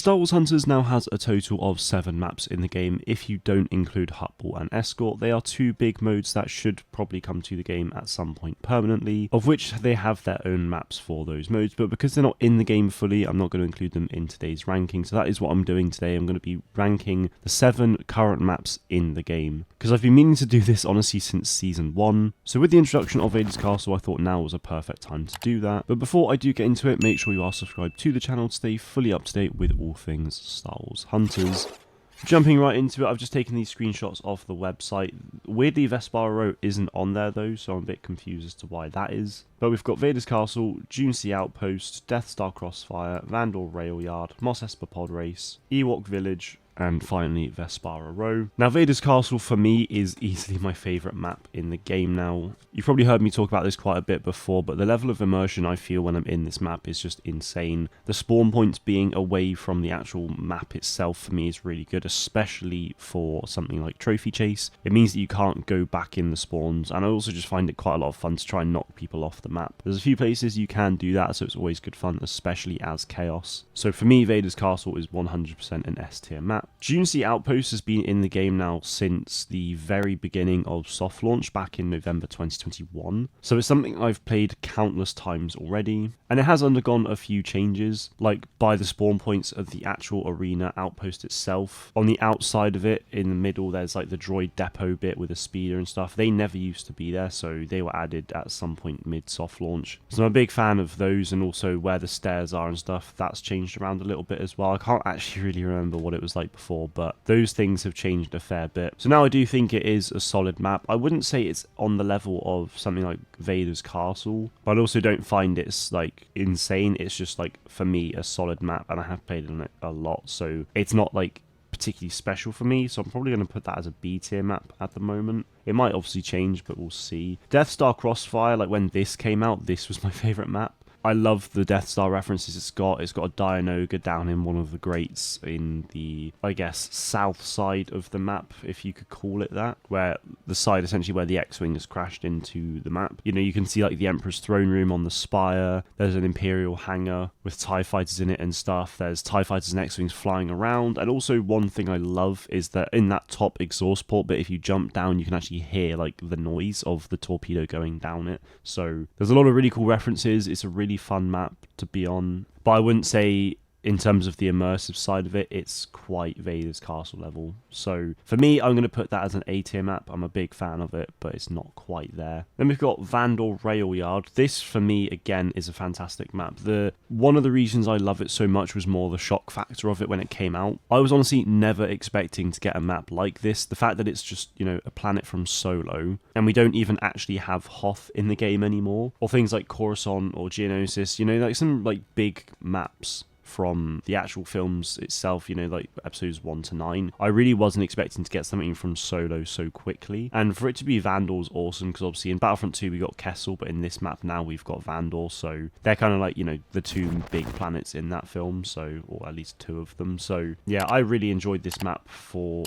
Star Wars Hunters now has a total of 7 maps in the game if you don't include Hutball and Escort. They are 2 big modes that should probably come to the game at some point permanently, of which they have their own maps for those modes, but because they're not in the game fully, I'm not going to include them in today's ranking. So that is what I'm doing today. I'm going to be ranking the 7 current maps in the game, because I've been meaning to do this honestly since Season 1. So with the introduction of Vader's Castle, I thought now was a perfect time to do that. But before I do get into it, make sure you are subscribed to the channel to stay fully up to date with all things Star Wars Hunters. Jumping right into it, I've just taken these screenshots off the website. Weirdly, Vespara Row isn't on there though, so I'm a bit confused as to why that is. But we've got Vader's Castle, Dune Sea Outpost, Death Star Crossfire, Vandal Rail Yard, Mos Espa Pod Race, Ewok Village, and finally Vespara Row. Now Vader's Castle for me is easily my favourite map in the game now. You've probably heard me talk about this quite a bit before, but the level of immersion I feel when I'm in this map is just insane. The spawn points being away from the actual map itself for me is really good, especially for something like Trophy Chase. It means that you can't go back in the spawns, and I also just find it quite a lot of fun to try and knock people off the map. There's a few places you can do that, so it's always good fun, especially as Chaos. So for me, Vader's Castle is 100% an S tier map. Dune Sea Outpost has been in the game now since the very beginning of soft launch back in November 2021, so it's something I've played countless times already, and it has undergone a few changes, like by the spawn points of the actual arena outpost itself. On the outside of it, in the middle, there's like the droid depot bit with a speeder and stuff. They never used to be there, so they were added at some point mid soft launch. So I'm a big fan of those, and also where the stairs are and stuff, that's changed around a little bit as well. I can't actually really remember what it was like before, but those things have changed a fair bit. So now I do think it is a solid map. I wouldn't say it's on the level of something like Vader's Castle, but I also don't find it's like insane. It's just like, for me, a solid map, and I have played in it a lot, so it's not like particularly special for me, so I'm probably going to put that as a B tier map at the moment. It might obviously change, but we'll see. Death Star Crossfire, like when this came out, this was my favourite map. I love the Death Star references it's got. It's got a Dianoga down in one of the grates in the, I guess, south side of the map, if you could call it that, where the side essentially where the X-Wing has crashed into the map. You know, you can see like the Emperor's throne room on the spire. There's an Imperial hangar with TIE fighters in it and stuff. There's TIE fighters and X-Wings flying around. And also one thing I love is that in that top exhaust port bit, if you jump down, you can actually hear like the noise of the torpedo going down it. So there's a lot of really cool references. It's a really fun map to be on, but I wouldn't say in terms of the immersive side of it, it's quite Vader's Castle level. So for me, I'm going to put that as an A tier map. I'm a big fan of it, but it's not quite there. Then we've got Vandal Rail Yard. This for me again is a fantastic map. One of the reasons I love it so much was more the shock factor of it when it came out. I was honestly never expecting to get a map like this. The fact that it's just, you know, a planet from Solo, and we don't even actually have Hoth in the game anymore, or things like Coruscant or Geonosis, you know, like some like big maps from the actual films itself, you know, like episodes 1 to 9. I really wasn't expecting to get something from Solo so quickly, and for it to be Vandal's awesome, because obviously in Battlefront 2 we got Kessel, but in this map now we've got Vandal, so they're kind of like, you know, the 2 big planets in that film, so, or at least 2 of them. So yeah, I really enjoyed this map for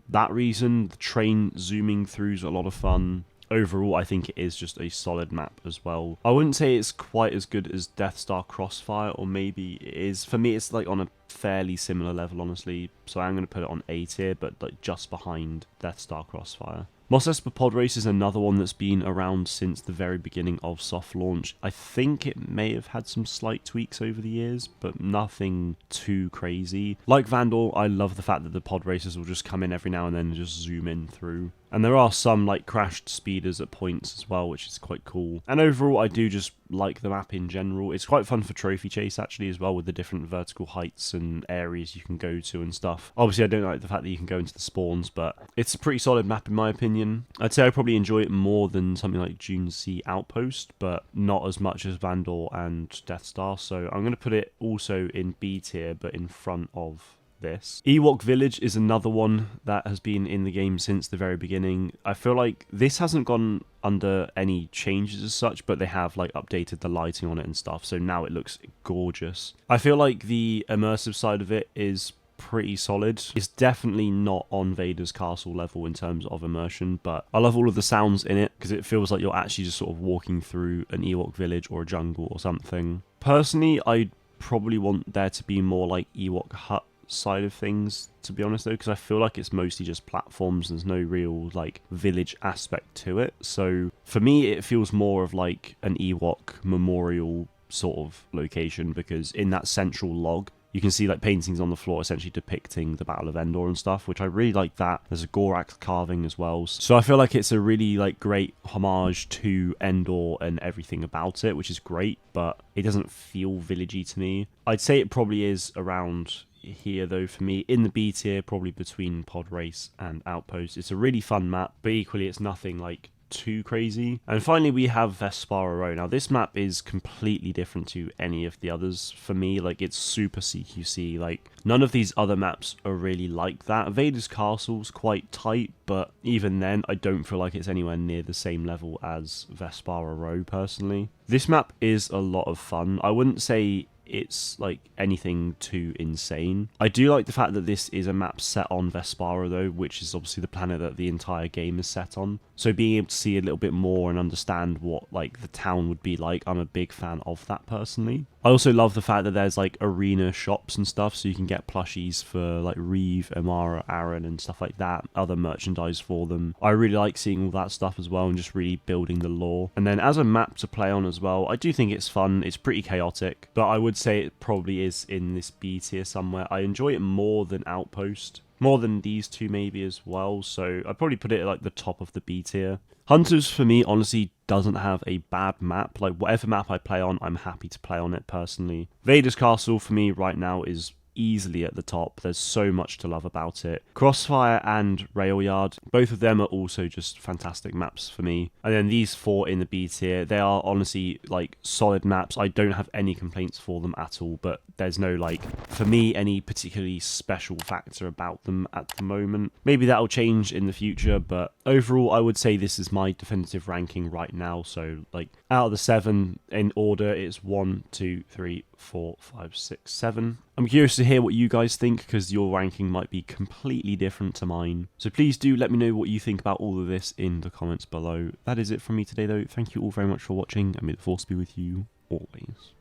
that reason. The train zooming through is a lot of fun. Overall, I think it is just a solid map as well. I wouldn't say it's quite as good as Death Star Crossfire, or maybe it is. For me, it's like on a fairly similar level, honestly. So I'm going to put it on A tier, but like just behind Death Star Crossfire. Mos Espa Pod Race is another one that's been around since the very beginning of soft launch. I think it may have had some slight tweaks over the years, but nothing too crazy. Like Vandal, I love the fact that the pod races will just come in every now and then and just zoom in through. And there are some like crashed speeders at points as well, which is quite cool. And overall, I do just like the map in general. It's quite fun for Trophy Chase actually as well, with the different vertical heights and areas you can go to and stuff. Obviously, I don't like the fact that you can go into the spawns, but it's a pretty solid map in my opinion. I'd say I probably enjoy it more than something like Dune Sea Outpost, but not as much as Vandal and Death Star. So I'm going to put it also in B tier, but in front of this. Ewok Village is another one that has been in the game since the very beginning. I feel like this hasn't gone under any changes as such, but they have like updated the lighting on it and stuff, so now it looks gorgeous. I feel like the immersive side of it is pretty solid. It's definitely not on Vader's Castle level in terms of immersion, but I love all of the sounds in it because it feels like you're actually just sort of walking through an Ewok village or a jungle or something. Personally, I probably want there to be more like Ewok hut side of things, to be honest, though, because I feel like it's mostly just platforms. There's no real like village aspect to it. So for me, it feels more of like an Ewok memorial sort of location, because in that central log you can see like paintings on the floor essentially depicting the Battle of Endor and stuff, which I really like that. There's a Gorax carving as well. So I feel like it's a really like great homage to Endor and everything about it, which is great, but it doesn't feel villagey to me. I'd say it probably is around here though for me, in the B tier, probably between Pod Race and Outpost. It's a really fun map, but equally it's nothing like too crazy. And finally we have Vespara Row. Now this map is completely different to any of the others for me. Like, it's super CQC. Like, none of these other maps are really like that. Vader's Castle's quite tight, but even then I don't feel like it's anywhere near the same level as Vespara Row personally. This map is a lot of fun. I wouldn't say it's like anything too insane. I do like the fact that this is a map set on Vespara though, which is obviously the planet that the entire game is set on. So being able to see a little bit more and understand what like the town would be like, I'm a big fan of that personally. I also love the fact that there's like arena shops and stuff, so you can get plushies for like Reeve, Amara, Aaron and stuff like that, other merchandise for them. I really like seeing all that stuff as well and just really building the lore. And then as a map to play on as well, I do think it's fun. It's pretty chaotic, but I would say it probably is in this B tier somewhere. I enjoy it more than Outpost, more than these two maybe as well, so I'd probably put it at like the top of the B tier. Hunters for me honestly doesn't have a bad map. Like, whatever map I play on, I'm happy to play on it personally. Vader's Castle for me right now is easily at the top. There's so much to love about it. Crossfire and Railyard, both of them are also just fantastic maps for me. And then these four in the B tier, they are honestly like solid maps. I don't have any complaints for them at all, but there's no like, for me, any particularly special factor about them at the moment. Maybe that'll change in the future, but overall I would say this is my definitive ranking right now. So like, out of the 7 in order, it's 1, 2, 3, 4, 5, 6, 7. I'm curious to hear what you guys think, because your ranking might be completely different to mine. So please do let me know what you think about all of this in the comments below. That is it from me today though. Thank you all very much for watching, and may the force be with you always.